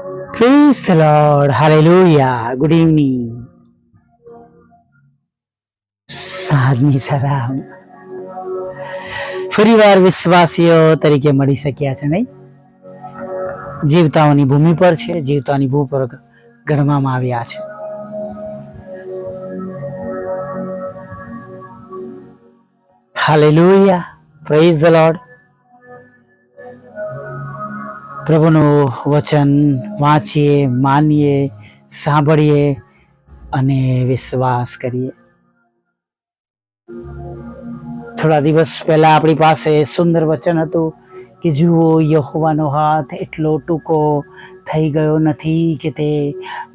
Praise the Lord. Hallelujah. Good evening. સાંજની સલામ. ફરીવાર વિશ્વાસીઓ તરીકે મળી શક્યા છે, નહીં? જીવતાઓની ભૂમિ પર છે, જીવતાની ભૂમિ પર ગણવામાં આવ્યા છે. હાલેલુયા. Praise the lord. પ્રભુનું વચન વાંચીએ, માનીએ, સાંભળીએ અને વિશ્વાસ કરીએ. થોડા દિવસ પહેલા આપણી પાસે સુંદર વચન હતું કે જુઓ, યહોવાનો હાથ એટલો ટૂંકો થઈ ગયો નથી કે તે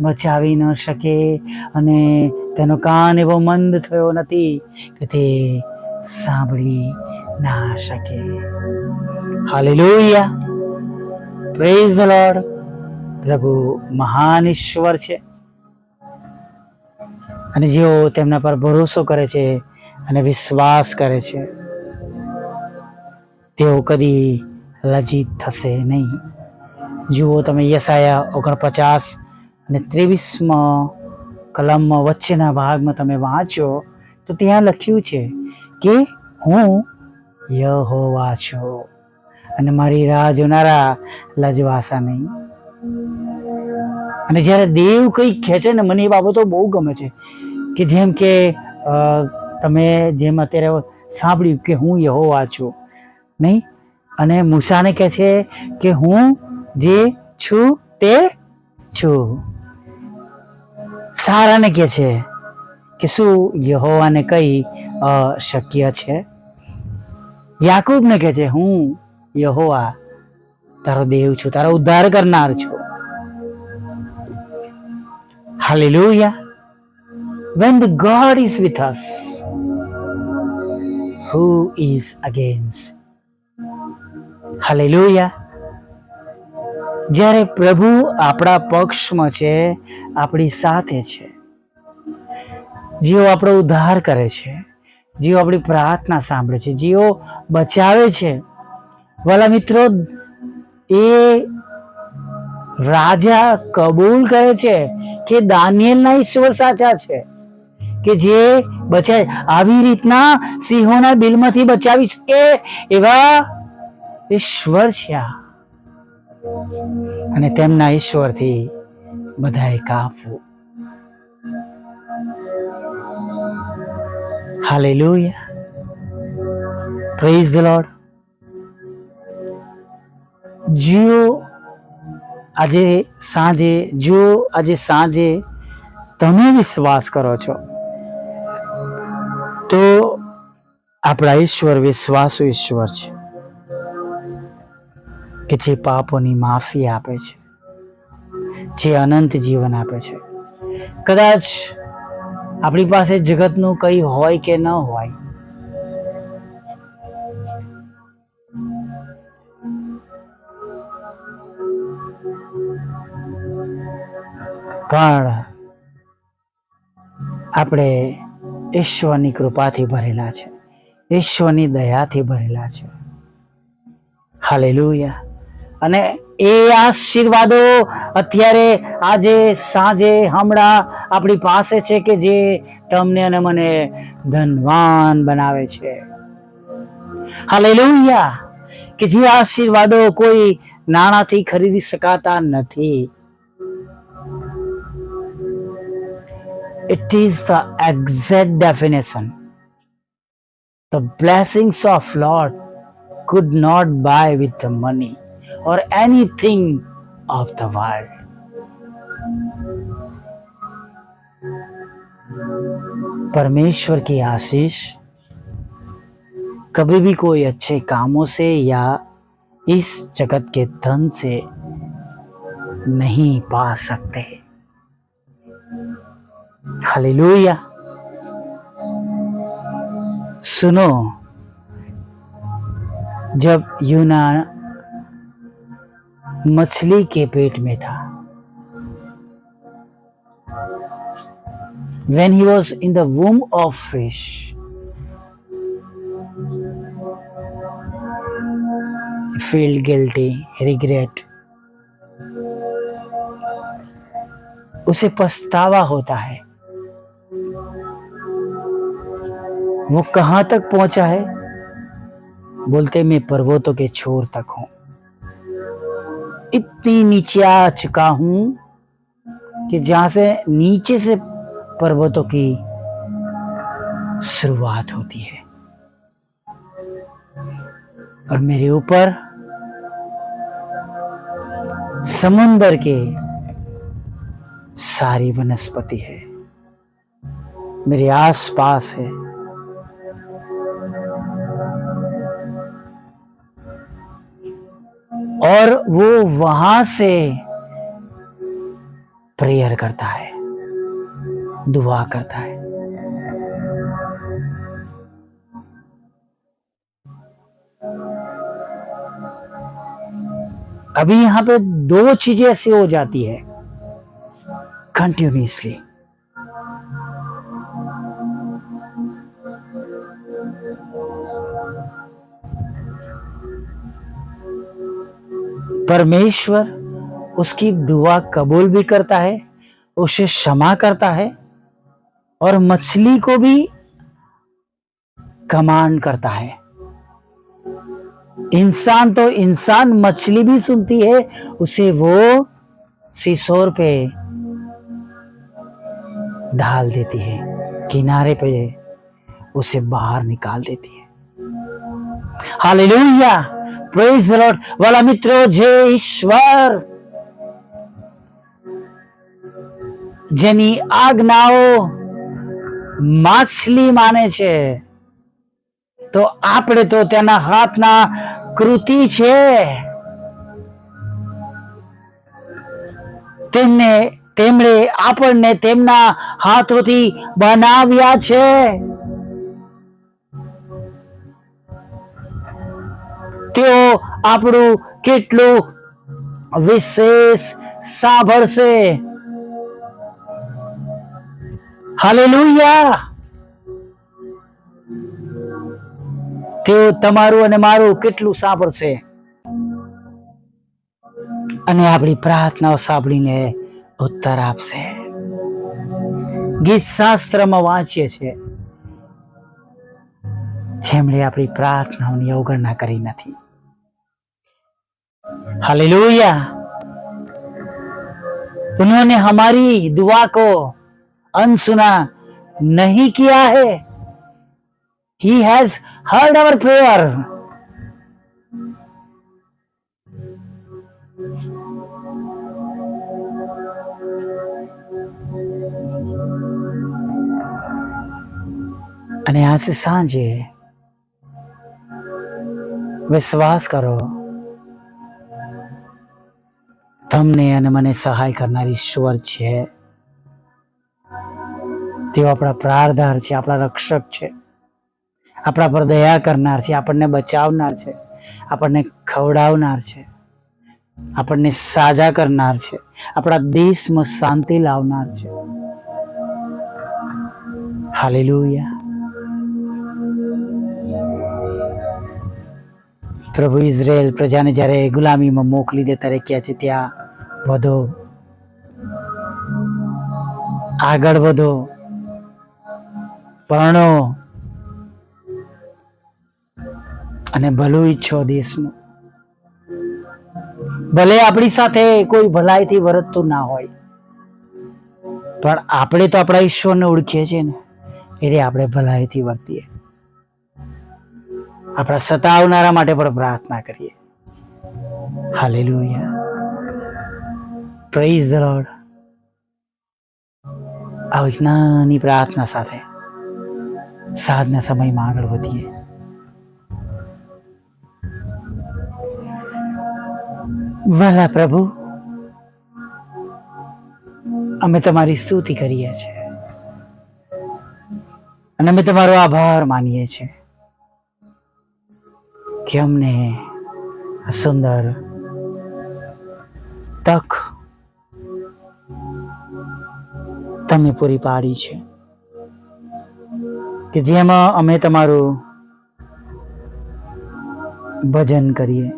બચાવી ન શકે, અને તેનો કાન એવો મંદ થયો નથી કે તે સાંભળી ના શકે. હાલેલુયા. Praise the lord. પ્રભુ મહાન ઈશ્વર છે, અને જેઓ તેમના પર ભરોસો કરે છે અને વિશ્વાસ કરે છે, તેઓ કદી લજ્જિત થશે નહીં. જુઓ, તમે યશાયા 49 અને 23 કલમમાં વચ્ચેના ભાગમાં તમે વાંચો તો ત્યાં લખ્યું છે કે હું યહોવા છું અને મારી રાહ જોનારા લજવાશા નહીં. અને જ્યારે દેવ કંઈક કહે છે ને, મને એ બાબતો બહુ ગમે છે કે જેમ કે તમે જેમ અત્યારે સાંભળ્યું કે હું યહોવા છું, નહીં? અને મૂસાને કહે છે કે હું જે છું તે છું. સારાને કહે છે કે શું યહોવાને કઈ અશક્ય છે? યાકૂબને કહે છે હું યહોવા તારો દેવ છું, તારો ઉદ્ધાર કરનાર છું. Hallelujah. When the God is with us, who is against? Hallelujah. જ્યારે પ્રભુ આપણા પક્ષમાં છે, આપણી સાથે છે, જેઓ આપણો ઉદ્ધાર કરે છે, જેઓ આપણી પ્રાર્થના સાંભળે છે, જેઓ બચાવે છે, વાલા મિત્રો, એ રાજા કબૂલ કરે છે કે દાનિયેલના ઈશ્વર સાચા છે, કે જે બચાય, આવી રીતના સિંહોના બિલમાંથી બચાવી શકે એવા ઈશ્વર છે, અને તેમના ઈશ્વરથી બધાએ કાપવું. હાલેલુયા. Praise the lord. જો આજે સાંજે તમે વિશ્વાસ કરો છો તો આપણા ઈશ્વર વિશ્વાસુ ઈશ્વર છે, કે જે પાપોની માફી આપે છે, જે અનંત જીવન આપે છે. કદાચ આપણી પાસે જગતનું કંઈ હોય કે ન હોય, પણ આપણે ઈશ્વરની કૃપાથી ભરેલા છે, ઈશ્વરની દયાથી ભરેલા છે. હાલેલુયા. અને એ આશીર્વાદો અત્યારે આજે સાંજે હમણાં આપણી પાસે છે, કે જે તમને અને મને ધનવાન બનાવે છે. હાલેલુયા. કે જે આશીર્વાદો કોઈ નાણાંથી ખરીદી શકાતા નથી. It is the exact definition. The blessings of Lord could not buy with the money or anything of the world. परमेश्वर की आशीष कभी भी कोई अच्छे कामों से या इस जगत के धन से नहीं पा सकते. हालेलुया. सुनो, जब यूना मछली के पेट में था, when he was in the womb of fish, he felt guilty, regret, उसे पछतावा होता है। वो कहां तक पहुंचा है? बोलते मैं पर्वतों के छोर तक हूं, इतनी नीचे आ चुका हूं कि जहां से नीचे से पर्वतों की शुरुआत होती है और मेरे ऊपर समुंदर के सारी वनस्पति है, मेरे आसपास है। और वो वहां से प्रेयर करता है, दुआ करता है। अभी यहां पे दो चीजें ऐसी हो जाती है कंटिन्यूसली। परमेश्वर उसकी दुआ कबूल भी करता है, उसे क्षमा करता है और मछली को भी कमांड करता है। इंसान तो इंसान, मछली भी सुनती है उसे, वो सीसोर पे ढाल देती है, किनारे पे उसे बाहर निकाल देती है। Hallelujah, praise the Lord. वाला મિત્રો, જય ઈશ્વર, જેની આજ્ઞાઓ માછલી માને છે તો આપણે તો તેના હાથના કૃતિ છે। તેમણે આપણને તેમના હાથોથી બનાવ્યા છે। તેઓ આપણું કેટલું વિશેષ સાંભળશે। હાલેલુયા, તેઓ તમારું અને મારું કેટલું સાંભળશે અને આપણી પ્રાર્થનાઓ સાંભળીને ઉત્તર આપશે। ગીત શાસ્ત્રમાં વાંચીએ છીએ, જેમણે આપણી પ્રાર્થનાઓની અવગણના કરી નથી। हालेलुया, उन्होंने हमारी दुआ को अनसुना नहीं किया है। He has heard our prayer. અને આજે સાંજે વિશ્વાસ કરો, તમને અને મને સહાય કરનાર ઈશ્વર છે। તેઓ આપણા પ્રારધાર છે, આપણા રક્ષક છે, આપણા પર દયા કરનાર છે, આપણને બચાવનાર છે, આપણને ખવડાવનાર છે, આપણને સાજા કરનાર છે, આપણા દેશમાં શાંતિ લાવનાર છે। હાલેલુયા, પ્રભુ ઇઝરાયલ પ્રજાને જ્યારે ગુલામીમાં મોકલી દે ત્યારે કહે છે ત્યાં વધો, આગળ વધો, પરણો અને ભલું ઈચ્છો દેશનું। ભલે આપણી સાથે કોઈ ભલાઈથી વર્તતું ના હોય, પણ આપણે તો આપણા ઈશ્વરને ઓળખીએ છીએ ને, એટલે આપણે ભલાઈથી વર્તીએ, આપણા સતાવનારા માટે પણ પ્રાર્થના કરીએ। Hallelujah, praise the lord. આવી નાની પ્રાર્થના સાથે સાંજના સમયમાં આગળ વધીએ। વાલા પ્રભુ, અમે તમારી સ્તુતિ કરીએ છીએ અને અમે તમારો આભાર માનીએ છીએ કે અમને આ સુંદર તક તમે પૂરી પાડી છે કે જેમાં અમે તમારું ભજન કરીએ,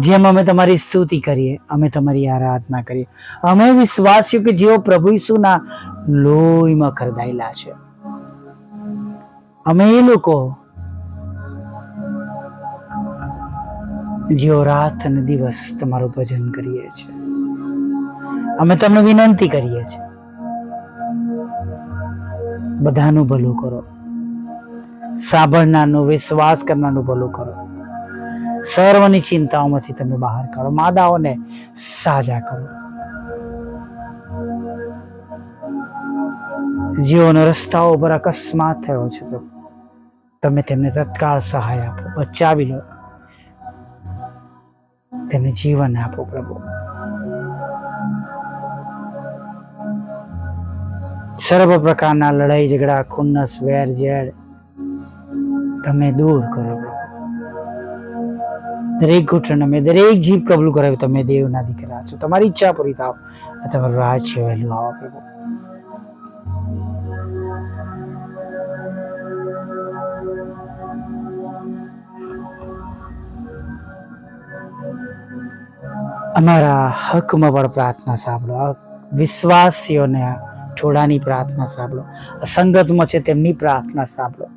જેમ અમે તમારી સ્તુતિ કરીએ, અમે તમારી આરાધના કરીએ, અમે વિશ્વાસીઓ કે જેઓ પ્રભુ ઈસુના લોહીમાં ખરદાયેલા છે, અમે એ લોકો જેઓ રાત અને દિવસ તમારું ભજન કરીએ છીએ, અમે તમને વિનંતી કરીએ છીએ, બધાનું ભલું કરો, સાંભળનારનું, વિશ્વાસ કરનારનું ભલું કરો, સર્વની ચિંતાઓમાંથી તમે બહાર કાઢો, માદાઓને સાજા કરો, જેઓનો રસ્તાઓ પર અકસ્માત થયો છે પ્રભુ, તમે તેમને તત્કાળ સહાય આપો, બચાવી લો, તેમને જીવન આપો પ્રભુ. સર્વ પ્રકારના લડાઈ ઝઘડા, ખુન્નસ, વેર ઝેર તમે દૂર કરો પ્રભુ. દરેક ઘૂંટણ અમે દરેક જીભ કબૂલ કરાવી તમે દેવના દીકરા છો, તમારી ઈચ્છા પૂરી થાવ, તમારું રાજ્ય વહેલું આવો પ્રભુ. અમારા હકમાં પણ પ્રાર્થના સાંભળો, વિશ્વાસીઓને થોડાની પ્રાર્થના સાંભળો, અસંગતમાં છે તેમની પ્રાર્થના સાંભળો.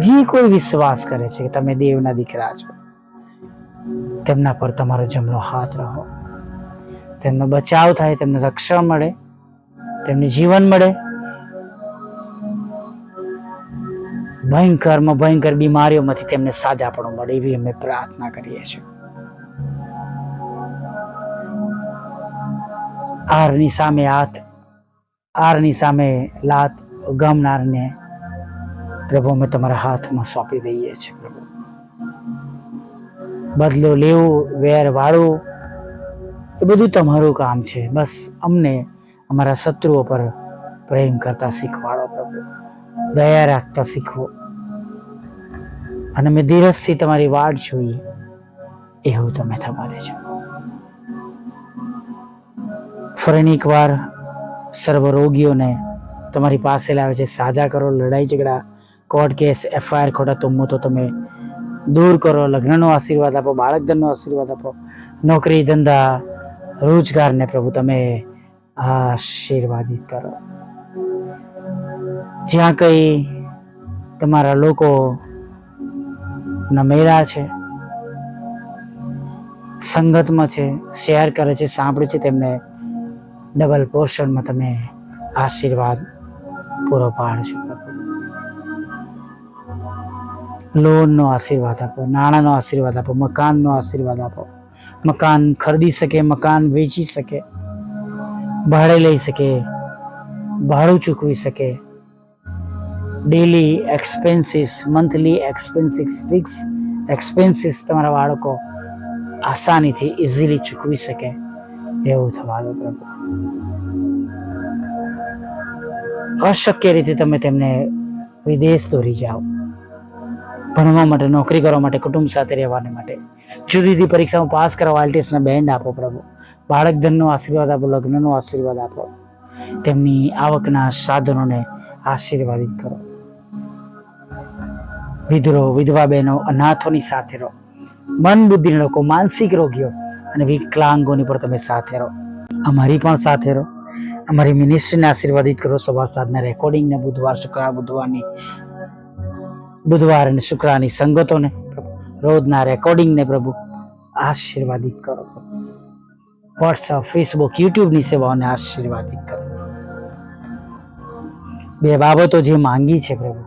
જે કોઈ વિશ્વાસ કરે છે કે તમે દેવના દીકરા છો, તેમના પર તમારો જમણો હાથ રહો, તેમનો બચાવ થાય, તેમને રક્ષણ મળે, તેમને જીવન મળે, ભયંકરમાં ભયંકર બીમારીઓમાંથી તેમને સાજાપણું મળે, એવી અમે પ્રાર્થના કરીએ છીએ. આરની સામે હાથ, આરની સામે લાત ગમનારને પ્રભુ અમે તમારા હાથમાં સોંપી દઈએ છીએ પ્રભુ. બદલો લેવું, વેર વાળવું, એ બધું તમારું કામ છે. બસ અમને અમારા શત્રુઓ પર પ્રેમ કરતા શીખવાડો પ્રભુ, દયા રાખતા શીખવો, અને અમે ધીરજથી તમારી વાટ જોઈએ એવું તમે થવા દેજો. ફરીને એકવાર સર્વ રોગીઓને તમારી પાસે લાવે છે, સાજા કરો, લડાઈ ઝઘડા, કોર્ટ કેસ, FIR, ખોટા તુમ્મો તો તમે દૂર કરો, લગ્નનો આશીર્વાદ આપો, બાળકધનનો આશીર્વાદ આપો, નોકરી ધંધા રોજગારને પ્રભુ તમે આશીર્વાદિત કરો. જ્યાં કઈ તમારા લોકો નમેલા છે, સંગતમાં છે, શેર કરે છે, સાંભળે છે, તેમને ડબલ પોર્શનમાં તમે આશીર્વાદ પૂરો પાડજો. લોનનો આશીર્વાદ આપો, નાણાંનો આશીર્વાદ આપો, મકાનનો આશીર્વાદ આપો, મકાન ખરીદી શકે, મકાન વેચી શકે, ભાડે લઈ શકે, ભાડું ચૂકવી શકે, daily expenses, monthly expenses, fix expenses તમારા બાળકો આસાનીથી ઇઝીલી ચૂકવી શકે એવું થવા દો પ્રભુ. અશક્ય રીતે તમે તેમને વિદેશ દોરી જાઓ, ભણવા માટે, નોકરી કરવા માટે, કુટુંબ સાથે રહેવા માટે, જુદી જુદી પરીક્ષામાં પાસ કરવા IELTS બેન્ડ આપો પ્રભુ. બાળક ધનનો આશીર્વાદ આપો, લગ્નનો આશીર્વાદ આપો, તેમની આવકના સાધનોને આશીર્વાદિત કરો. વિધરો, વિધવા બહેનો, અનાથોની સાથે રહો, મન બુદ્ધિના લોકો, માનસિક રોગીઓ અને વિકલાંગોની પણ તમે સાથે રહો. અમારી પણ સાથે રહો. અમારી મિનિસ્ટ્રીને આશીર્વાદિત કરો. સવાર સાંજના રેકોર્ડિંગને, બુધવાર અને શુક્રવારની સંગતોને, રોજના રેકોર્ડિંગને પ્રભુ આશીર્વાદિત કરો. વોટ્સઅપ, ફેસબુક, યુટ્યુબની સેવાઓને આશીર્વાદિત કરો. બે બાબતો જે માંગી છે પ્રભુ,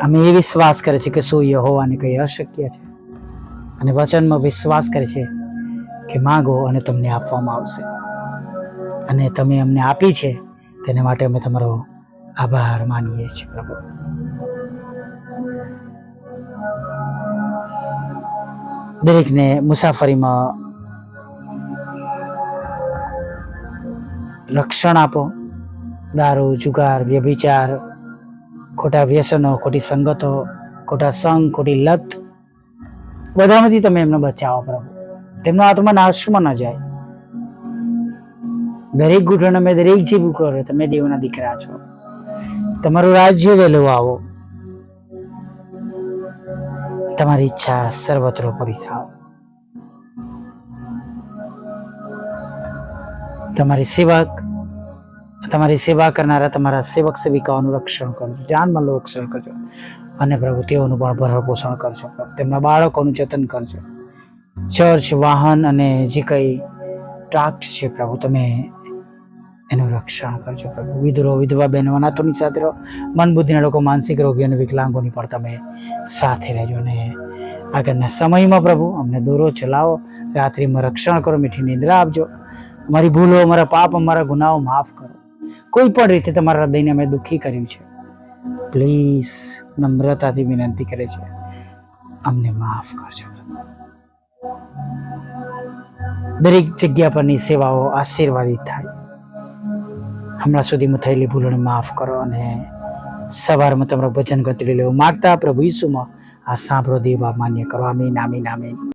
અમે એ વિશ્વાસ કરે છે કે શું યહોવાને કંઈ અશક્ય છે, અને વચનમાં વિશ્વાસ કરે છે કે માંગો અને તમને આપવામાં આવશે, અને તમે અમને આપી છે તેને માટે અમે તમારો આભાર માનીએ છીએ પ્રભુ. દરેકને મુસાફરીમાં રક્ષણ આપો. દારૂ, જુગાર, વ્યભિચાર, ખોટા વ્યસનો, ખોટી સંગતો, ખોટા સંગ, ખોટી લત, બધામાંથી તમે એમને બચાવો પ્રભુ. તેમનો આત્મા નાશમાં ન જાય. દરેક ઘૂંટણ અમે દરેક જીભ કરો, તમે દેવના દીકરા છો, તમારું રાજ્ય વહેલું આવો. તમારી ઈચ્છા સર્વત્ર પૂરી થાવ. તમારી સેવા કરનારા તમારા સેવક સેવિકાઓનું રક્ષણ કરજો, જાનમાલનું રક્ષણ કરજો. અને પ્રભુ તેઓનું પણ ભરણ પોષણ કરજો. તેમના બાળકોનું જતન કરજો. ચર્ચ, વાહન અને જે કંઈ ટ્રાક્ટ છે પ્રભુ, તમે એનું રક્ષણ કરજો પ્રભુ. વિધુરો, વિધવા બહેનો, અનાથોની સાથે રહો. મન બુદ્ધિના લોકો, માનસિક રોગીઓ અને વિકલાંગોની પણ તમે સાથે રહેજો. અને આગળના સમયમાં પ્રભુ અમને દોરો ચલાવો, રાત્રિમાં રક્ષણ કરો, મીઠી નિંદ્રા આપજો. અમારી ભૂલો, અમારા પાપ, અમારા ગુનાઓ માફ કરો. કોઈ પણ રીતે તમારા હૃદયને અમે દુઃખી કર્યું છે, પ્લીઝ નમ્રતાથી વિનંતી કરે છે, અમને માફ કરજો. દરેક જગ્યા પરની સેવાઓ આશીર્વાદિત થાય. હમણાં સુધીમાં થયેલી ભૂલોને માફ કરો. અને સવારમાં તમારું વચન ગતડી લેવું માગતા પ્રભુ ઈસુમાં આ સાંભળો દેવ માન્ય કરો. આમીન, આમીન, આમીન.